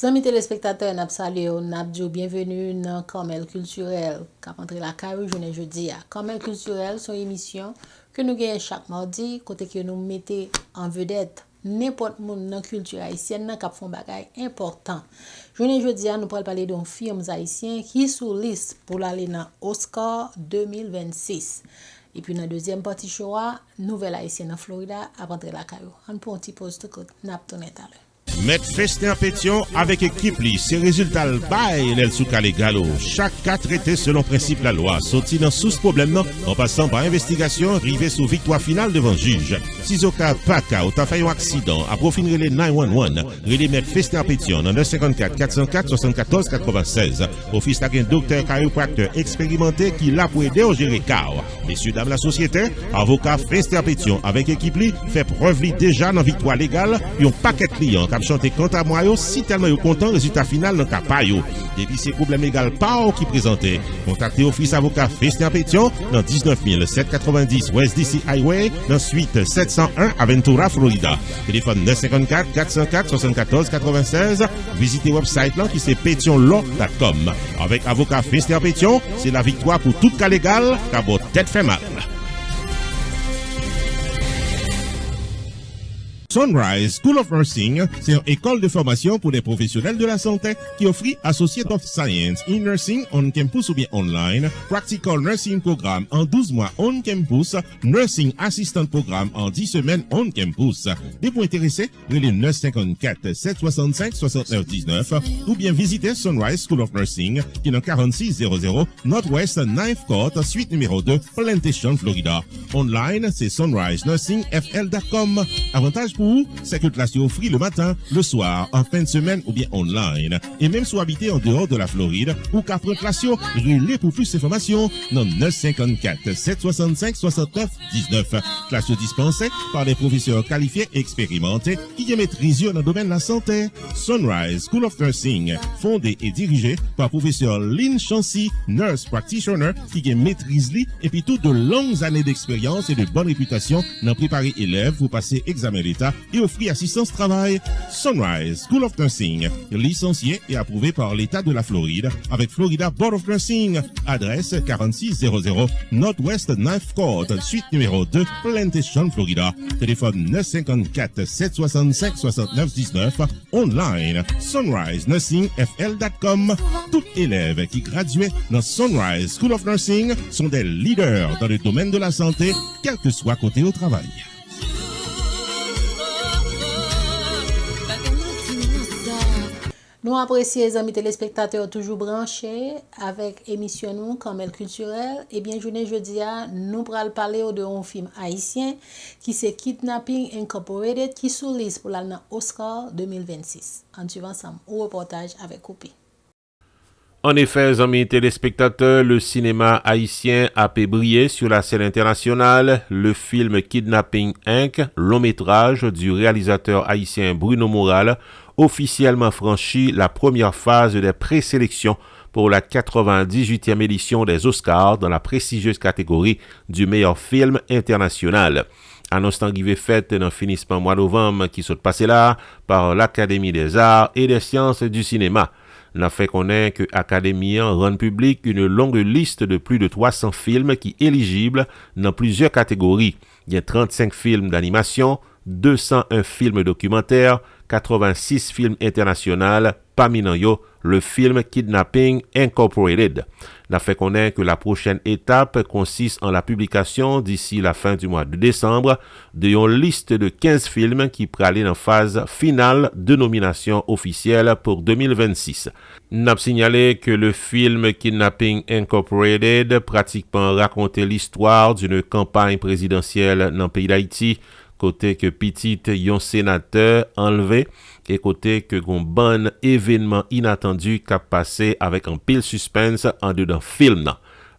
Amis téléspectateurs, n'a salué, n'a dit bienvenue dans Carmel Culturel, qui a rentré la carrière journée jeudi. Carmel Culturel, son émission que nous gagnons chaque mardi, côté que nous mettons en vedette n'importe monde dans la culture haïtienne qui font bagay important. Journée jeudi, nous pourrons parler d'un film haïtien qui est sous liste pour aller dans Oscar 2026. Et puis dans la deuxième partie show, nouvelle haïtienne en Florida à rentrer la carrière. On peut un petit pause de côté, n'a pas tourné à l'heure. Mettre Festin Pétion avec équipe li, c'est résultat le bail nel sous calé galo. Chaque cas traité selon principe la loi, sorti dans sous problème non, en passant par investigation, arrivé sous victoire finale devant juge. Si au cas pas cas, ou t'as fait un accident, à profiter les 911, relais mettre Festin Pétion dans 954 404 74 96. Office la un docteur chiropracteur expérimenté qui l'a pour aider au gérer car. Messieurs, dames, la société, avocat Festin Pétion avec équipe li, fait preuve li déjà dans victoire légale, et un paquet de clients chanter compte à moi si tellement yo content résultat final dans cas yo. Depuis ces problèmes légaux pas qui présenté. Contactez office avocat Festin Pétion dans 19 790 West DC Highway dans suite 701 Aventura Florida. Téléphone 954 404 74 96. Visitez website là qui c'est pétionlaw.com. Avec avocat Festin Pétion, c'est la victoire pour tout cas légal car votre tête fait mal. Sunrise School of Nursing, c'est une école de formation pour les professionnels de la santé qui offre Associate of Science in Nursing on campus ou bien online, Practical Nursing Programme en 12 mois on campus, Nursing Assistant Programme en 10 semaines on campus. Des points intéressés, relais 954 765 69 19 ou bien visitez Sunrise School of Nursing qui est dans 4600 Northwest 9th Court, suite numéro 2, Plantation, Florida. Online, c'est sunrisenursingfl.com. Avantage pour vous, c'est que classe offre le matin, le soir, en fin de semaine ou bien online. Et même si vous habitez en dehors de la Floride ou qu'après classe, relais pour plus d'informations dans 954 765 69 19. Classe dispensée par des professeurs qualifiés et expérimentés qui maîtrisent dans le domaine de la santé. Sunrise School of Nursing, fondé et dirigé par professeur Lynn Chancy, nurse practitioner qui maîtrise et puis toutes de longues années d'expérience et de bonne réputation dans préparer élèves pour passer examen d'État et offrir assistance travail. Sunrise School of Nursing, licencié et approuvé par l'État de la Floride avec Florida Board of Nursing. Adresse 4600 Northwest 9th Court, suite numéro 2, Plantation, Florida. Téléphone 954 765 69 19. Online, sunrisenursingfl.com. Tout élève qui graduait dans Sunrise School of Nursing sont des leaders dans le domaine de la santé, quel que soit côté au travail. Nous apprécions les amis téléspectateurs toujours branchés avec émission nous Carmel Culturel. Et bien journée jeudi nous allons parler de un film haïtien qui c'est Kidnapping Incorporated qui sous liste pour l'année Oscar 2026. En suivant ensemble au reportage avec Coupi. En effet, amis téléspectateurs, le cinéma haïtien a pu briller sur la scène internationale. Le film Kidnapping Inc., long métrage du réalisateur haïtien Bruno Moral, officiellement franchi la première phase des présélections pour la 98e édition des Oscars dans la prestigieuse catégorie du meilleur film international. Annonce qui faite dans le finissement mois de novembre qui s'est passé là par l'Académie des Arts et des Sciences du cinéma. N'a fait connaître que l'Académie rend public une longue liste de plus de 300 films qui éligibles dans plusieurs catégories. Il y a 35 films d'animation, 201 films documentaires, 86 films internationaux, parmi eux, le film Kidnapping Incorporated. N'a fait connaître que la prochaine étape consiste en la publication d'ici la fin du mois de décembre d'une liste de 15 films qui prallent en phase finale de nomination officielle pour 2026. N'a signalé que le film Kidnapping Incorporated pratiquement racontait l'histoire d'une campagne présidentielle dans le pays d'Haïti, côté que petit yon sénateur enlevé et côté que gon bon événement inattendu qu'a passé avec un pile suspense en dedans film.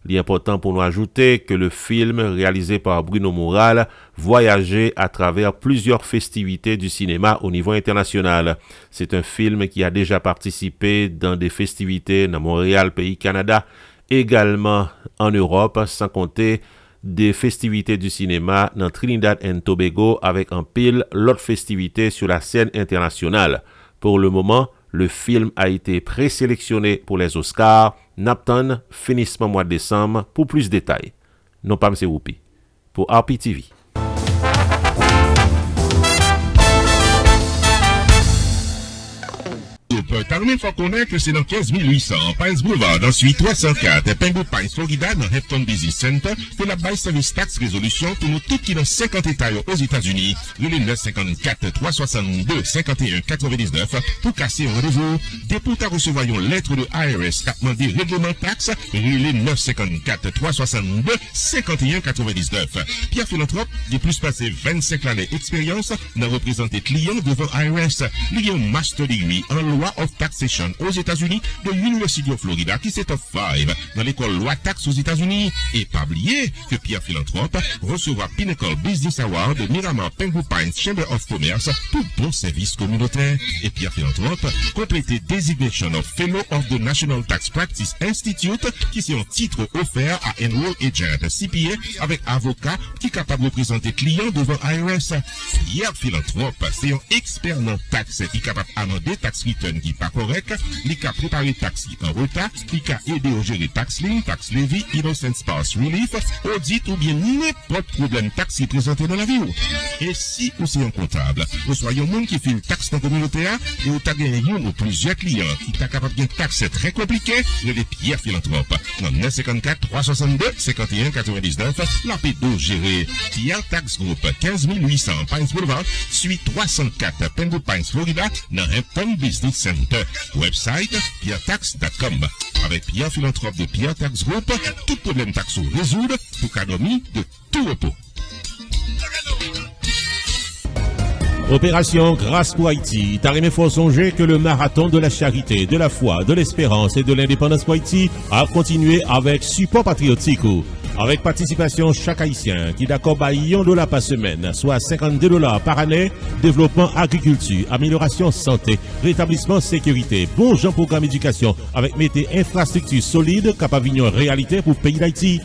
L'important pour nous ajouter que le film réalisé par Bruno Moral voyageait à travers plusieurs festivités du cinéma au niveau international. C'est un film qui a déjà participé dans des festivités dans Montréal, pays Canada, également en Europe, sans compter des festivités du cinéma dans Trinidad et Tobago avec un pile l'autre festivité sur la scène internationale. Pour le moment, Le film a été présélectionné pour les Oscars. Napton, finissement mois de décembre. Pour plus de détails, non pas M. Whoopi. Pour RPTV. Tarmin faut connaître que c'est dans 15800 Pines Boulevard, ensuite 304 Penguin Pines, Florida, dans Hampton Business Center, que la baisse service tax résolution pour nous tous qui dans 50 États aux États-Unis. Le 954 362 51 99 pour casser un rendez-vous. Dépôt à recevoir une lettre de IRS qui a demandé règlement taxe. Le 954 362 51 99. Pierre Philanthrope, de plus passé 25 années d'expérience, n'a représenté clients devant IRS. Il y a un master degree en loi of taxation aux États-Unis de l'Université de Florida qui s'est top 5 dans l'école loi taxe aux États-Unis. Et pas oublier que Pierre Philanthrope recevra Pinnacle Business Award de Miramar Penguin Pines Chamber of Commerce pour bon service communautaire. Et Pierre Philanthrope complété Designation of Fellow of the National Tax Practice Institute qui c'est un titre offert à Enroll Agent CPA avec avocat qui est capable de représenter client devant IRS. Pierre Philanthrope c'est un expert en taxe qui est capable d'amender tax return qui pas correct, il a préparé taxi en retard, il a aidé au gérer tax lien, tax levy, innocent spouse relief, audit ou bien n'importe problème taxi présenté dans la vie. Et si vous êtes un comptable, vous soyez un monde qui fait une taxe dans la communauté et vous avez gagné un ou plusieurs clients qui sont capables d'une taxe très compliquée, le Pierre Philanthrope. Dans 954 362 51 99, la P12 gérée Pierre Tax Group 15800 Pines Boulevard, suite 304 Penguin Pines, Florida, dans Hampton Business Center. Website pierretax.com. Avec Pierre Philanthrope de Pierre Tax Group, tout problème taxo résoudre pour économie de tout repos. Opération Grâce pour Haïti. Tarimé faut songer que le marathon de la charité, de la foi, de l'espérance et de l'indépendance pour Haïti a continué avec support patriotique. Avec participation chaque Haïtien qui d'accord par $1 par semaine, soit $52 par année, développement agriculture, amélioration santé, rétablissement sécurité, bon genre programme éducation avec mettez infrastructure solide capable de réalité pour le pays d'Haïti.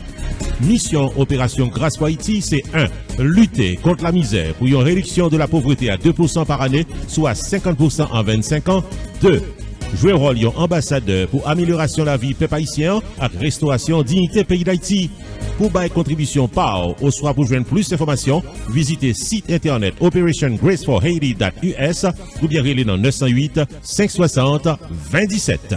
Mission Opération Grâce pour Haïti, c'est 1. Lutter contre la misère pour une réduction de la pauvreté à 2% par année, soit 50% en 25 ans. 2. Jouer rôle ambassadeur pour amélioration de la vie peuple haïtien avec restauration dignité pays d'Haïti. Pour bailler contribution par ou soit pour joindre plus d'informations, visitez site internet operationgraceforhaiti.us ou bien relais dans 908 560 2017.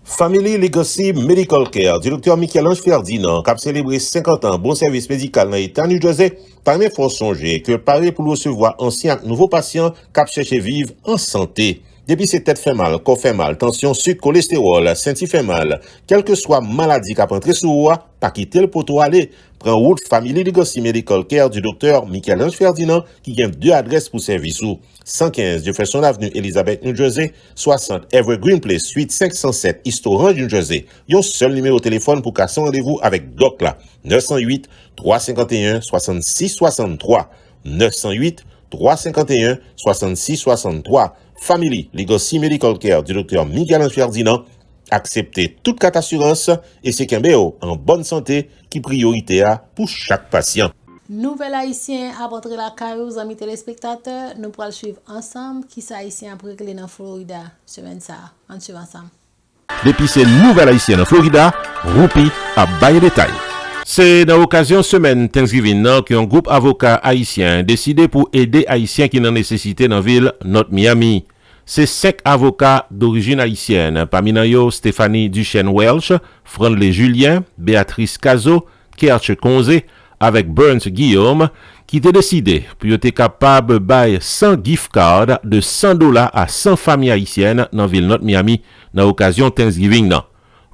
Family Legacy Medical Care du Dr. Michel-Ange Ferdinand, qui a célébré 50 ans bon service médical dans l'État New Jersey, parmi faut songer que paré pour recevoir anciens nouveaux patients qui cherchent vivre en santé. Depuis c'est tête fait mal, corps fait mal, tension, sucre, cholestérol, senti fait mal, quelle que soit maladie qui a rentré sous vous, pas quitter le poteau aller. Prends route Family Legacy Medical Care du Dr. Michel-Ange Ferdinand qui gagne 2 adresses pour service ou 115 Jefferson Avenue, Elizabeth, New Jersey, 60 Evergreen Place, suite 507 East Orange, New Jersey. Yon seul numéro de téléphone pour casser rendez-vous avec Doc là. 908 351 66 63. 908 351 66 63. Family Legacy Medical Care du Dr. Michel-Ange Ferdinand. Acceptez toute carte assurance et c'est qu'un BO en bonne santé qui priorité pour chaque patient. Nouvel haïtien a rentré la caille aux amis téléspectateurs. Nous pourrons suivre ensemble qui c'est haïtien après réglé dans Florida semaine ça. On suit ensemble. Depuis ces nouvelles haïtiennes en Florida, Whoopi a baillé détail. C'est dans l'occasion semaine Thanksgiving qu'un groupe avocat haïtien décidé pour aider haïtiens qui n'en nécessité dans la ville North Miami. C'est 5 avocats d'origine haïtienne, parmi eux Stéphanie Duchesne-Welch, Franley Julien, Béatrice Cazot, Kerch Conze, avec Burns Guillaume, qui étaient décidé pour être capable de bailler 100 gift cards de $100 à 100 familles haïtiennes dans la ville North Miami dans l'occasion Thanksgiving.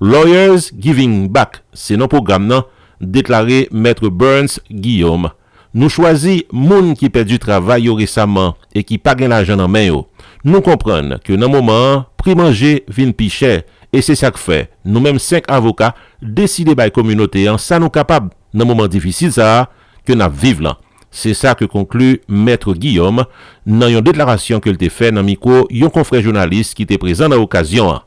Lawyers Giving Back, c'est notre programme, déclaré Maître Burns Guillaume. Nous choisissons moun qui perd du travail récemment et qui pas gain l'argent en main. Nous comprenons que dans le moment, prix manger vient plus cher et c'est ça que fait. Nous-mêmes 5 avocats décidés par la communauté en ça nous capables dans moment difficile ça que nous vivons là. C'est ça que conclut Maître Guillaume dans une déclaration qu'il a fait dans micro un confrère journaliste qui était présent dans l'occasion.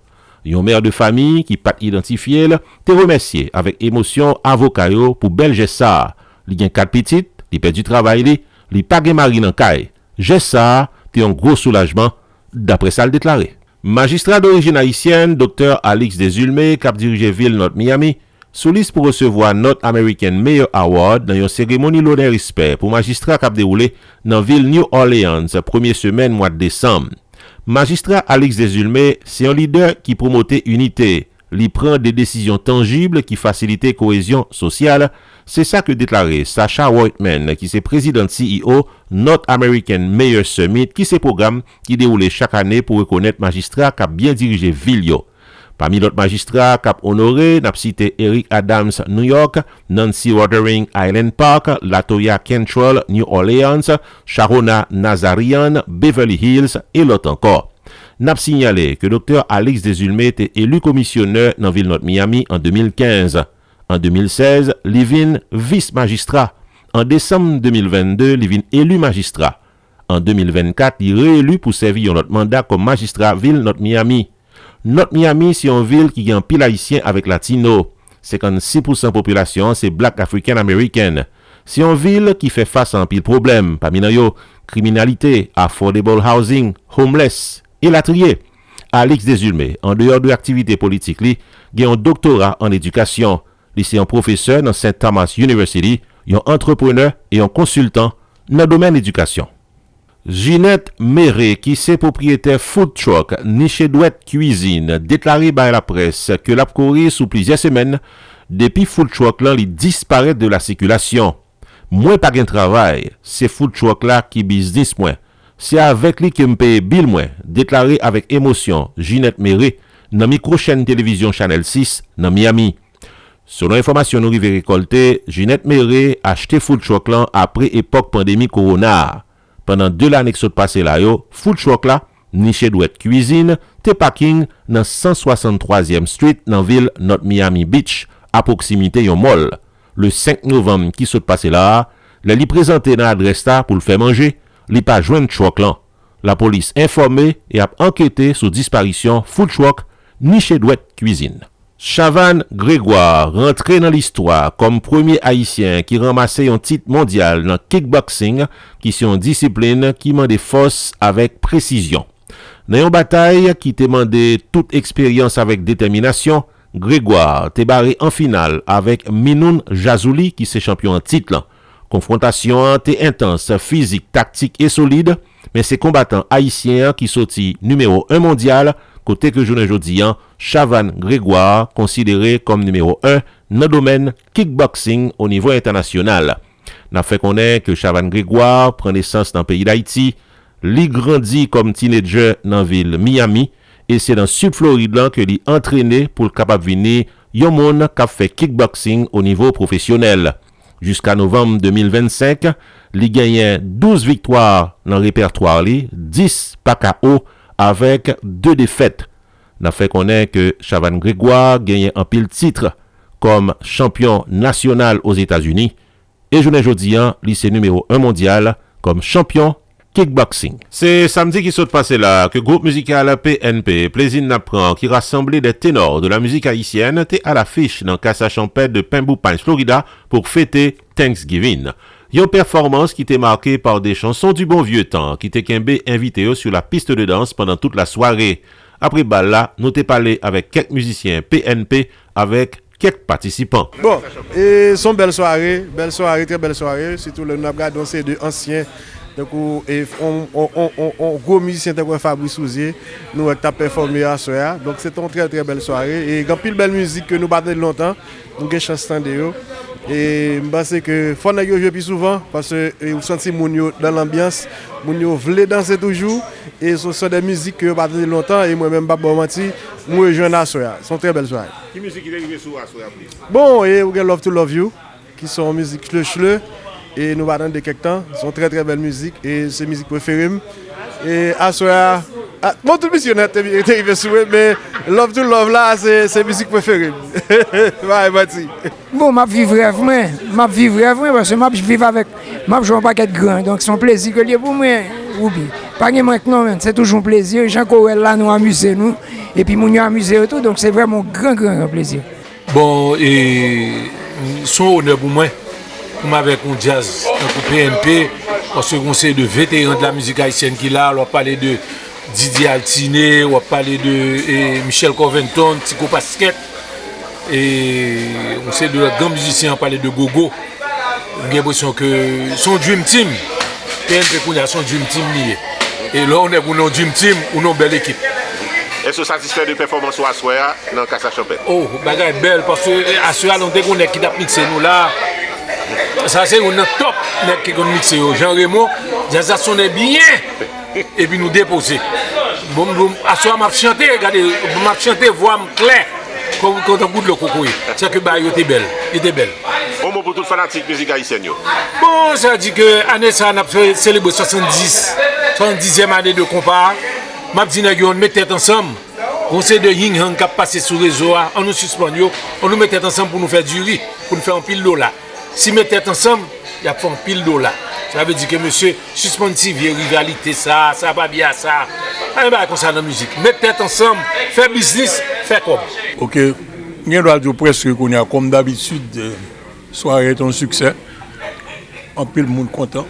Un mère de famille qui pas identifié te remercier avec émotion avocat pour bel geste ça. li gen 4 petites, li perdu travail li pa gen mari nan kay. J'ai ça, t'es un gros soulagement, d'après ça le déclaré. Magistrat d'origine haïtienne, Dr. Alix Desulmé, cap dirige ville North Miami, sous liste pour recevoir North American Mayor Award dans une cérémonie l'honneur respect pour magistrat cap déroulé dans ville New Orleans, première semaine mois de décembre. Magistrat Alix Desulmé, c'est un leader qui promotait unité, li prend des décisions tangibles qui facilitent cohésion sociale. C'est ça que déclaré Sacha Whiteman, qui est président CEO North American Mayor Summit, qui c'est programme qui déroule chaque année pour reconnaître magistrats qui a bien dirigé ville yo. Parmi d'autres magistrats qui a honoré, n'a cité Eric Adams, New York, Nancy Watering, Island Park, Latoya Cantrell, New Orleans, Sharona Nazarian, Beverly Hills et l'autre encore. N'a signalé que Dr. Alix Desulmé était élu commissionneur dans ville North Miami en 2015. En 2016, Livin vice-magistrat. En décembre 2022, Livin élu magistrat. En 2024, il réélu pour servir un autre mandat comme magistrat ville North Miami. North Miami, c'est une ville qui a un pile haïtien avec latino. 56% population, c'est black african américaine. C'est une ville qui fait face à un pile problème. Parmi eux, criminalité, affordable housing, homeless et latrier. Alix Desulmé, en dehors de l'activité politique, il a un doctorat en éducation. C'est un professeur dans St. Thomas University, un entrepreneur et un consultant dans le domaine d'éducation. Ginette Méré, qui est propriétaire food truck Niche Douette Cuisine, déclaré par la presse que l'a couru sous plusieurs semaines depuis food truck là il disparaît de la circulation. Moins pas de travail, c'est food truck là qui business moins. C'est avec lui que me paye bill moins, déclaré avec émotion Ginette Méré dans micro chaîne télévision Channel 6 dans Miami. Selon l'information nous rive récoltée, Ginette Méré a acheté food truck là après époque pandémie corona. Pendant 2 l'année qui sont passées là yo, food truck là, Niche Douette Cuisine, te parking dans 163e Street dans ville North Miami Beach, à proximité yon mall. Le 5 novembre qui sont passé là, les li présenté dans l'adresse là pour le faire manger, li pas joindre truck là. La police informée et a enquêté sur disparition food truck Niche Douette Cuisine. Chavan Grégoire rentré dans l'histoire comme premier haïtien qui ramassait un titre mondial dans kickboxing, qui est une discipline qui demande force avec précision. Dans une bataille qui demandait toute expérience avec détermination, Grégoire t'est barré en finale avec Minoun Jazouli qui est champion en titre. Confrontation était intense, physique, tactique et solide, mais c'est combattant haïtien qui sorti numéro 1 mondial. Côté que journée jodi Chavan Grégoire, considéré comme numéro 1 dans le domaine kickboxing au niveau international. N'a fait connaître que Chavan Grégoire prend naissance dans le pays d'Haïti, li grandit comme teenager dans la ville Miami, et c'est dans Sud Floride que li entraîné pour le capable venir yon moun qui fait kickboxing au niveau professionnel. Jusqu'à novembre 2025, li gagne 12 victoires dans le répertoire li, 10 par KO avec 2 défaites. N'a fait connaître que Chavan Grégoire gagne un pile titre comme champion national aux États-Unis et journée jodi lycée numéro 1 mondial comme champion kickboxing. C'est samedi qui s'est passé là que groupe musical PNP Plaisir n'apprend qui rassemblait des ténors de la musique haïtienne était à l'affiche dans Casa Champêtre de Pembroke Pines, Florida pour fêter Thanksgiving. Une performance qui était marquée par des chansons du bon vieux temps, qui était Kembe invité sur la piste de danse pendant toute la soirée. Après balle là, nous t'ai parlé avec quelques musiciens PNP, avec quelques participants. Bon, et son belle soirée, très belle soirée, surtout le Nabgad, c'est de anciens. Donc, on gros musicien comme Fabrice Souzier, nous avons performé à soir. Donc, c'est une très très belle soirée. Et il y a une belle musique que nous battons longtemps, nous avons chance de. Et je pense que faut jouer plus souvent parce que vous sentez moun dans l'ambiance, moun yo veulent danser toujours et ce sont des musiques que battons longtemps et moi-même pas bon mentir, moi je à soir. C'est une très belle soirée. Qui musique est arrivée sur soir plus? Bon, et vous avez Love to Love You qui sont musique chle et nous battons de quelque temps, sont très très belles musiques et c'est musique préférée. Et à soir mon tout missionnaire est arrivé sur mais Love to Love là c'est musique préférée. Ouais, merci. Bon, je vis rêve, parce que je vis avec, je joue un paquet de grands, donc c'est un plaisir que lié pour moi, Roubi. Pas que maintenant, c'est toujours un plaisir, Jean Corel là nous amuser nous, et puis nous amuser et tout, donc c'est vraiment un grand plaisir. Bon, et son honneur pour moi, comme avec un jazz, un PNP, parce qu'on sait de vétérans de la musique haïtienne qui là, on va parler de Didier Altiné, on va parler de Michel Covington, Tico Pasquet, et on sait de grands musiciens, on parler de Gogo. J'ai l'impression que son Dream Team, PNP qu'on a son Dream Team lié. Et là on est pour nos Dream Team, ou nos belle équipe. Est-ce que satisfait de performance à soir dans Casa Champagne? Oh, bagaille belle parce que à ce moment on est qui a mixé nous là. Ça c'est on est top qui a mixé Jean Raymond, ça sonne bien et puis nous déposer. Bon à ce moment m'a chanté, regardez, m'a chanté voix claire comme quand on goûte le coco. C'est que bah il était belle, Un mot pour tout fanatique musique haïtienne. Bon, ça dit que année ça on a célébré 70e année de compas. M'a dit on met tête ensemble. On sait de Ying Hang qui a passé sur le réseau, on nous suspend, on nous met tête ensemble pour nous faire du riz, pour nous faire un pile d'eau là. Si met tête ensemble, il y a fait un pile d'eau là. Ça veut dire que monsieur suspend vieille rivalité, ça va bien ça. On va comme ça dans la musique. Mettre tête ensemble, faire business, faire comme. Ok, je dois dire presque qu'on a comme d'habitude, soirée est un succès. En pile monde content.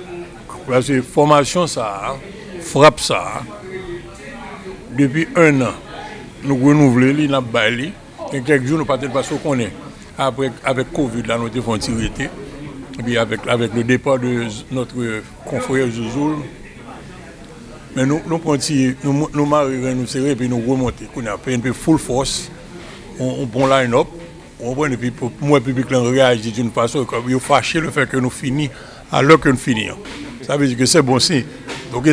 Parce que formation ça, frappe ça. Depuis 1 an, nous renouvelons, nous avons baillé. Et quelques jours, nous partons parce qu'on est. Après, avec Covid, là, nous avons tiré. Et puis avec le départ de notre confrère Zouzoul, mais nous prenons, nous marions, nous serrons et puis nous remontons. On a fait un peu full force, on prend line-up, on prend et puis pour moi, le public réagit d'une façon comme il est fâché le fait que nous finissons alors que nous finissons. Ça veut dire que c'est bon signe. Donc,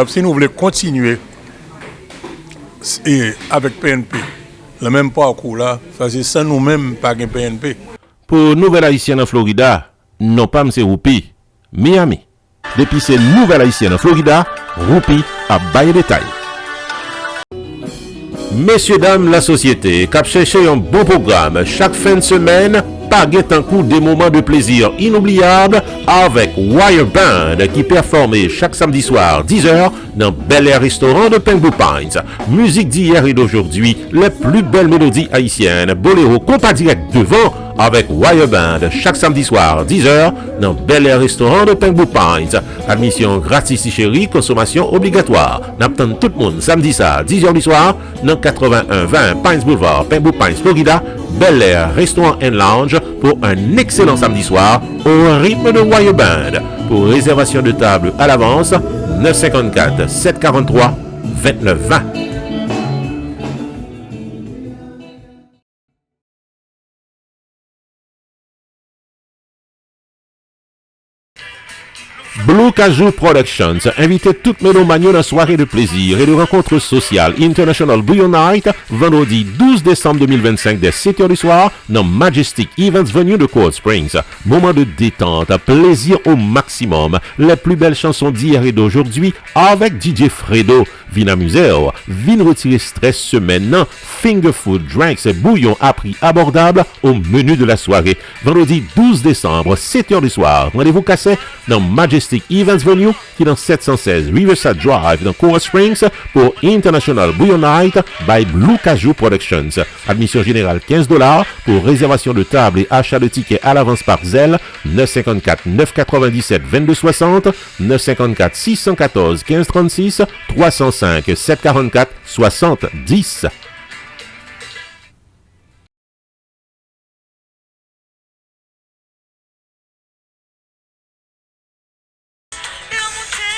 si nous voulons continuer et avec PNP, le même parcours là, ça c'est sans nous-mêmes pas un PNP. Pour Nouvelle Haïtienne en Florida, non pas M. Roupi, Miami. Depuis ces Nouvelle Haïtienne en Florida, Roupi a baillé détail. Messieurs, dames, la société, cap chercher un bon programme chaque fin de semaine, paguet un coup des moments de plaisir inoubliables avec Wire Band qui performe chaque samedi soir 10h dans Bel Air Restaurant de Pembroke Pines. Musique d'hier et d'aujourd'hui, les plus belles mélodies haïtiennes, boléro compas direct devant avec Wire Band chaque samedi soir 10h dans Bel Air Restaurant de Pembroke Pines. Admission gratis si chérie, consommation obligatoire. N'attend tout le monde samedi ça 10h du soir dans 8120 Pines Boulevard, Pembroke Pines, Florida. Bel Air Restaurant and Lounge pour un excellent samedi soir au rythme de Wire Band. Pour réservation de table à l'avance, 954 743 2920. Blue Kazoo Productions invite toute mélomanie dans soirée de plaisir et de rencontres sociales International Bouillon Night vendredi 12 décembre 2025 dès 7h du soir dans Majestic Events Venue de Cold Springs. Moment de détente, plaisir au maximum. Les plus belles chansons d'hier et d'aujourd'hui avec DJ Fredo. Vin amuser, vin retirer stress semaine, finger food, drinks et bouillon à prix abordable au menu de la soirée. Vendredi 12 décembre, 7h du soir. Rendez-vous cassé dans Majestic Events Venue qui est dans 716 Riverside Drive dans Coral Springs pour International Bouillon Night by Blue Kazoo Productions. Admission générale $15 pour réservation de table et achat de tickets à l'avance par Zelle 954 997 2260 954 614 1536 305 744 70.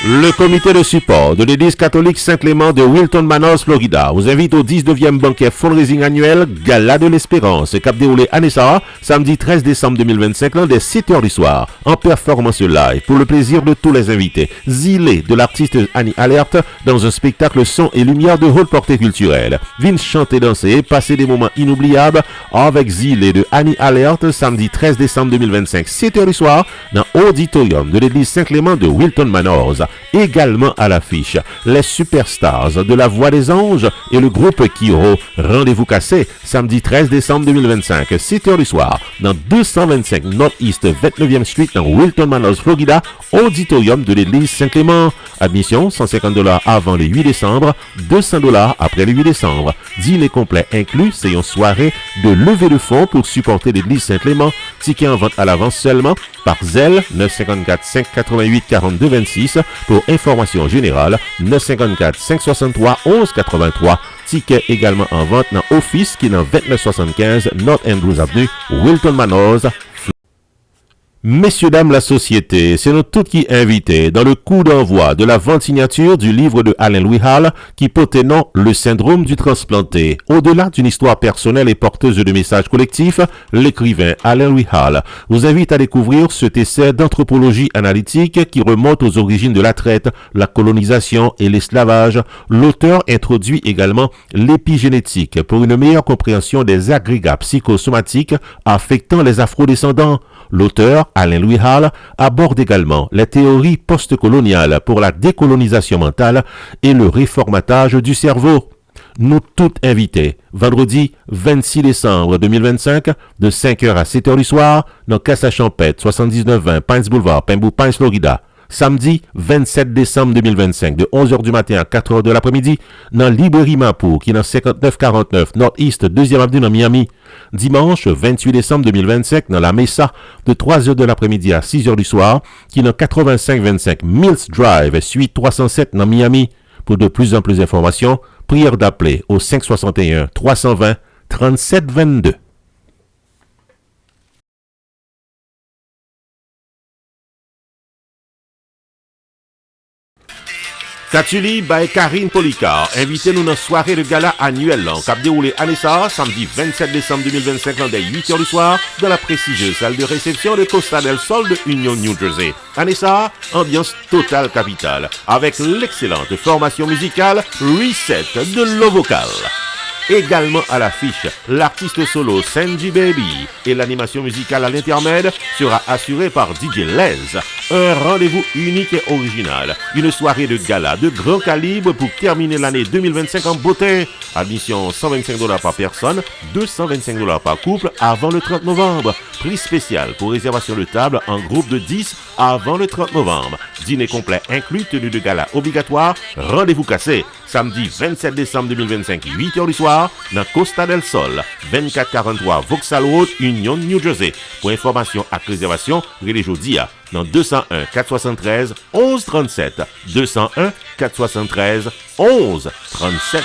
Le comité de support de l'église catholique Saint-Clément de Wilton Manors, Florida, vous invite au 19e banquet fundraising annuel Gala de l'Espérance, cap déroulé à Nessa, samedi 13 décembre 2025, dès 7h du soir, en performance live, pour le plaisir de tous les invités. Zilé de l'artiste Annie Alert, dans un spectacle son et lumière de haute portée culturelle. Vin chanter, danser, passer des moments inoubliables avec Zilé de Annie Alert, samedi 13 décembre 2025, 7h du soir, dans l'auditorium de l'église Saint-Clément de Wilton Manors. Également à l'affiche, les superstars de la Voix des Anges et le groupe Kiro. Rendez-vous cassé, samedi 13 décembre 2025, 7h du soir, dans 225 Northeast 29e Street dans Wilton Manors, Florida, auditorium de l'église Saint-Clément. Admission, $150 avant le 8 décembre, $200 après le 8 décembre. Dîner complet inclus, c'est une soirée de levée de fonds pour supporter l'église Saint-Clément Tickets en vente à l'avance seulement par Zelle 954 588 42 26. Pour information générale 954 563 11 83. Tickets également en vente dans Office qui est dans 2975 North Andrews Avenue, Wilton Manors. Messieurs, dames, la société, c'est nous tous qui invités dans le coup d'envoi de la vente signature du livre de Alain Louis Hall qui porte nom Le syndrome du transplanté. Au-delà d'une histoire personnelle et porteuse de messages collectifs, l'écrivain Alain Louis Hall vous invite à découvrir cet essai d'anthropologie analytique qui remonte aux origines de la traite, la colonisation et l'esclavage. L'auteur introduit également l'épigénétique pour une meilleure compréhension des agrégats psychosomatiques affectant les afrodescendants. L'auteur, Alain Louis Hall, aborde également les théories postcoloniales pour la décolonisation mentale et le réformatage du cerveau. Nous toutes invités, vendredi 26 décembre 2025, de 5h à 7h du soir, dans Casa Champette, 7920 Pines Boulevard, Pembou Pines, Florida. Samedi 27 décembre 2025, de 11h du matin à 4h de l'après-midi, dans Librairie Mapour, qui est dans 5949 Northeast 2e Avenue dans Miami. Dimanche 28 décembre 2025, dans la Mesa, de 3h de l'après-midi à 6h du soir, qui est dans 8525 Mills Drive, suite 307 dans Miami. Pour de plus en plus d'informations, prière d'appeler au 561 320 3722. Catuli by Karine Policard. Invitez-nous dans soirée de gala annuelle qui a déroulé à Nessa, samedi 27 décembre 2025, dès 8h du soir, dans la prestigieuse salle de réception de Costa del Sol de Union, New Jersey. À Nessa, ambiance totale capitale, avec l'excellente formation musicale Reset de l'eau vocale. Également à l'affiche, l'artiste solo Sanji Baby et l'animation musicale à l'intermède sera assurée par DJ Les. Un rendez-vous unique et original. Une soirée de gala de grand calibre pour terminer l'année 2025 en beauté. Admission $125 par personne, $225 par couple avant le 30 novembre. Prix spécial pour réservation de table en groupe de 10 avant le 30 novembre. Dîner complet inclus, tenue de gala obligatoire, rendez-vous cassé. Samedi 27 décembre 2025, 8h du soir, dans Costa del Sol, 2443 Vauxhall Road, Union, New Jersey. Pour information et réservation, relais Jodia dans 201 473 1137. 201 473 1137.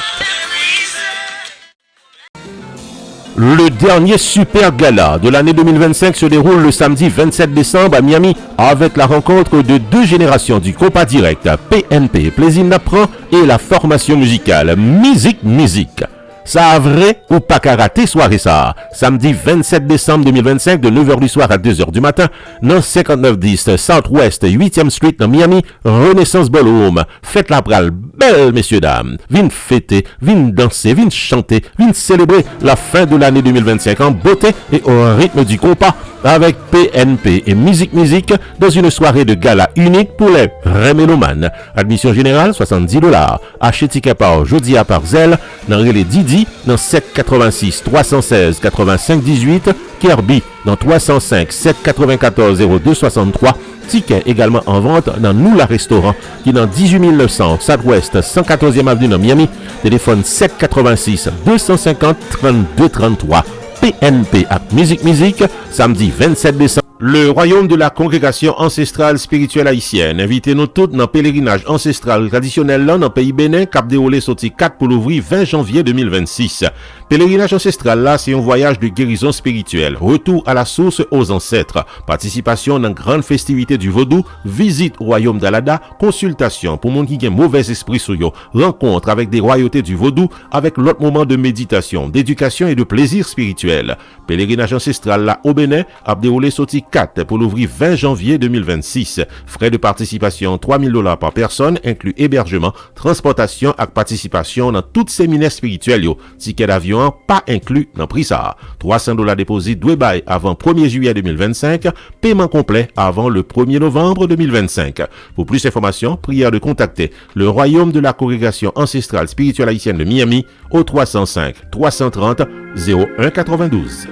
Le dernier super gala de l'année 2025 se déroule le samedi 27 décembre à Miami avec la rencontre de deux générations du compas direct PNP, Plaisir d'apprendre et la formation musicale Musique. Ça a vrai ou pas qu'à rater soirée ça. Samedi 27 décembre 2025 de 9h du soir à 2h du matin dans 5910 Southwest 8e Street dans Miami, Renaissance Ballroom. Faites la pral belle messieurs dames. Vine fêter, vine danser, vine chanter, vine célébrer la fin de l'année 2025 en beauté et au rythme du compas avec PNP et Musique dans une soirée de gala unique pour les vrais mélomanes. Admission générale $70. Achetez ticket par jeudi à Zelle dans les Didi dans 786 316 85 18, Kirby dans 305 794 0263. Ticket également en vente dans Nous la Restaurant qui est dans 18 900 Southwest 114e Avenue dans Miami. Téléphone 786 250 32 33. PNP à Musique, samedi 27 décembre. Le royaume de la congrégation ancestrale spirituelle haïtienne. Invitez-nous tous dans le pèlerinage ancestral traditionnel là dans le pays Bénin, cap déroulé sorti 4 pour l'ouvrir 20 janvier 2026. Pèlerinage ancestral là, c'est un voyage de guérison spirituelle, retour à la source aux ancêtres, participation dans grande festivité du vaudou, visite au royaume d'Alada, consultation pour monde qui a mauvais esprit sur yo, rencontre avec des royautés du vaudou, avec l'autre moment de méditation, d'éducation et de plaisir spirituel. Pèlerinage ancestral là au Bénin, a déroulé sorti 4 pour l'ouvrir 20 janvier 2026. Frais de participation $3000 par personne, inclus hébergement, transportation et participation dans tout séminaire spirituel yo. Ticket d'avion pas inclus dans prix ça. $300 déposit doué bail avant 1er juillet 2025, paiement complet avant le 1er novembre 2025. Pour plus d'informations, prière de contacter le royaume de la congrégation ancestrale spirituelle haïtienne de Miami au 305 330 0192.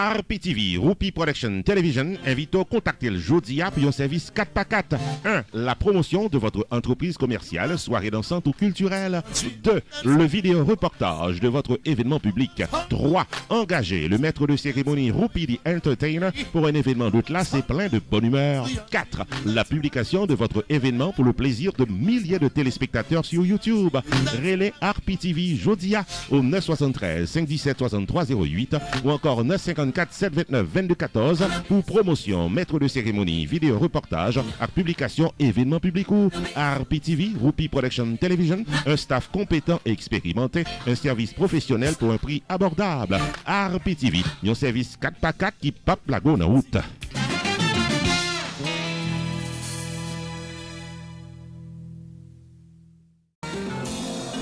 RPTV, Rupi Production Television, invite à contacter le jeudi pour un service 4x4. 1. La promotion de votre entreprise commerciale, soirée dansante ou culturelle. 2. Le vidéo reportage de votre événement public. 3. Engager le maître de cérémonie Rupi the Entertainer pour un événement de classe et plein de bonne humeur. 4. La publication de votre événement pour le plaisir de milliers de téléspectateurs sur YouTube. Relais RPTV Jodia au 973 517 6308 ou encore 954 729 2214 pour promotion, maître de cérémonie, vidéo reportage, à publication, événement public ou RPTV, Rupi Production Television, un staff compétent et expérimenté, un service professionnel pour un prix abordable. RPTV, un service 4x4 qui pape la go en route.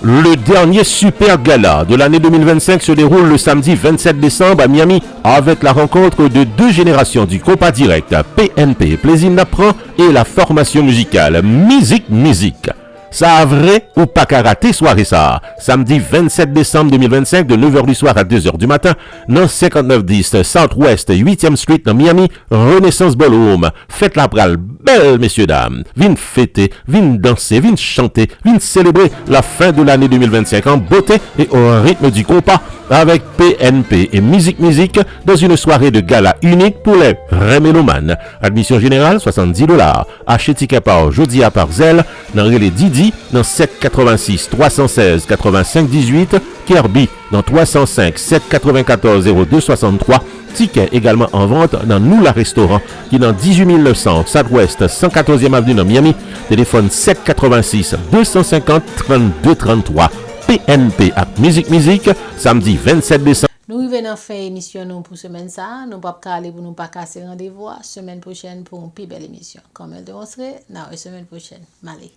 Le dernier super gala de l'année 2025 se déroule le samedi 27 décembre à Miami avec la rencontre de deux générations du Copa Direct, PNP, Plaisir d'apprend et la formation musicale Musique. Ça a vrai ou pas qu'à rater soirée ça. Samedi 27 décembre 2025 de 9h du soir à 2h du matin dans 5910 Southwest 8e Street dans Miami, Renaissance Ballroom. Faites la prale belle messieurs dames. Vine fêter, vine danser, vine chanter, vine célébrer la fin de l'année 2025 en beauté et au rythme du compas avec PNP et Musique dans une soirée de gala unique pour les vrais mélomanes. Admission générale $70. Achetez ticket par jeudi à par zèle dans les Didi dans 786 316 85 18, Kirby dans 305 794 02 63. Ticket également en vente dans Nous la Restaurant qui est dans 18 900 Southwest 114e Avenue dans Miami. Téléphone 786 250 32 33. PNP à Musique, samedi 27 décembre. Nous revenons faire émission pour semaine ça. Nous pas aller pour nous pas casser rendez-vous semaine prochaine pour une plus belle émission. Comme elle démontrait, la semaine prochaine. Malé.